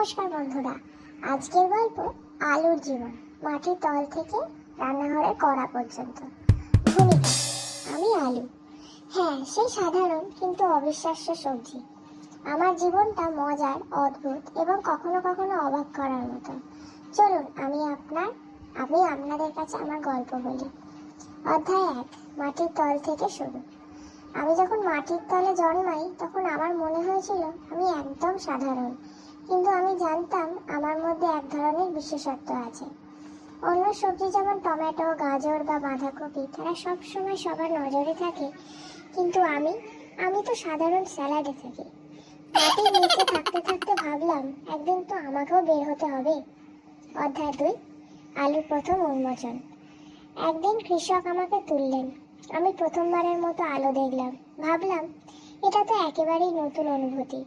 নমস্কার বন্ধুরা, আজকের গল্প আলুর জীবন, মাটির তল থেকে রান্নাঘরের কড়া পর্যন্ত। ভূমিকা: আমি আলু। হ্যাঁ, সেই সাধারণ কিন্তু অবিশ্বাস্য সবজি। আমার জীবনটা মজার, অদ্ভুত এবং কখনো কখনো অবাক করার মতো। চলুন আমি আপনাদের কাছে আমার গল্প বলি। অধ্যায় 1, মাটির তল থেকে শুরু। আমি যখন মাটির তলে জন্মাই তখন আমার মনে হয়েছিল আমি একদম সাধারণ, কিন্তু আমি জানতাম আমার মধ্যে এক ধরনের বিশেষত্ব আছে। অন্য সবজি যেমন টমেটো, গাজর বা বাঁধাকপি, তারা সবসময় সবার নজরে থাকে, কিন্তু আমি তো সাধারণ স্যালাডে থাকি। মাটির নিচে থাকতে থাকতে ভাবলাম একদিন তো আমাকেও বের হতে হবে। অধ্যায় 2, আলুর প্রথম উন্মোচন। একদিন কৃষক আমাকে তুললেন। আমি প্রথমবারের মতো আলো দেখলাম। ভাবলাম এটা তো একেবারেই নতুন অনুভূতি।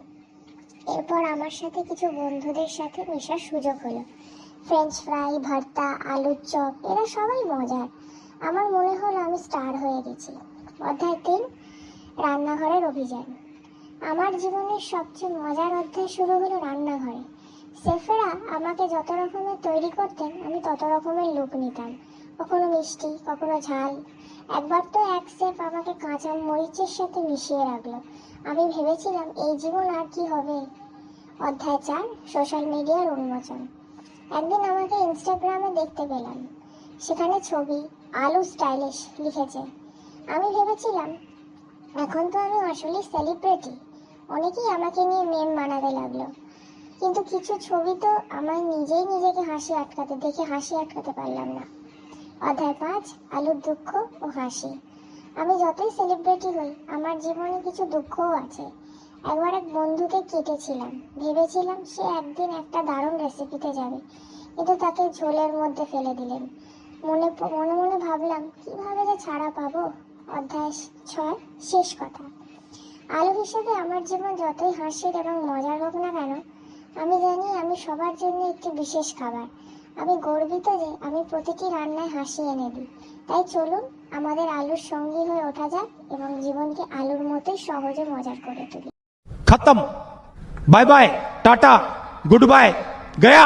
এরপর আমার সাথে কিছু বন্ধুদের সাথে মেশার সুযোগ হলো। ফ্রেঞ্চ ফ্রাই, ভর্তা, আলুর চপ, এরা সবাই মজার। আমার মনে হলো আমি স্টার হয়ে গেছি। অধ্যায় 3, রান্নাঘরের অভিযান। আমার জীবনের সবচেয়ে মজার অধ্যায় শুরু হলো রান্নাঘরে। শেফেরা আমাকে যত রকমের তৈরি করতেন আমি তত রকমের লুক নিতাম, কখনো মিষ্টি, কখনো ঝাল। একবার তো এক শেফ আমাকে কাঁচা মরিচের সাথে মিশিয়ে রাখলো। আমি ভেবেছিলাম এই জীবন আর কি হবে। অধ্যায় 4, সোশ্যাল মিডিয়ার উন্মোচন। একদিন আমাকে ইনস্টাগ্রামে দেখতে পেলাম। সেখানে ছবি আলু স্টাইলিশ লিখেছে। আমি ভেবেছিলাম এখন তো আমি আসলে সেলিব্রিটি। অনেকেই আমাকে নিয়ে মেম বানাতে লাগলো, কিন্তু কিছু ছবি তো আমার নিজেকে হাসি আটকাতে পারলাম না। অধ্যায় 5, আলুর দুঃখ ও হাসি। আমি যতই সেলিব্রিটি হই আমার জীবনে কিছু দুঃখও আছে। একবার এক বন্ধুকে কেটেছিলাম, ভেবেছিলাম সে একদিন একটা দারুণ রেসিপিতে যাবে, কিন্তু তাকে ঝোলের মধ্যে ফেলে দিলেন। মনে মনে ভাবলাম কিভাবে যে ছাড়া পাবো। অধ্যায় 6, শেষ কথা। আলু হিসেবে আমার জীবন যতই হাসির এবং মজার হোক না কেন, আমি জানি আমি সবার জন্য একটি বিশেষ খাবার। আমি গর্বিত যে আমি প্রতিটি রান্নায় হাসি এনে দিই। তাই চলুন আমাদের আলুর সঙ্গী হয়ে ওঠা যাক এবং জীবনকে আলুর মতোই সহজে মজার করে তুলি। खत्म। Bye bye, tata, goodbye, गया।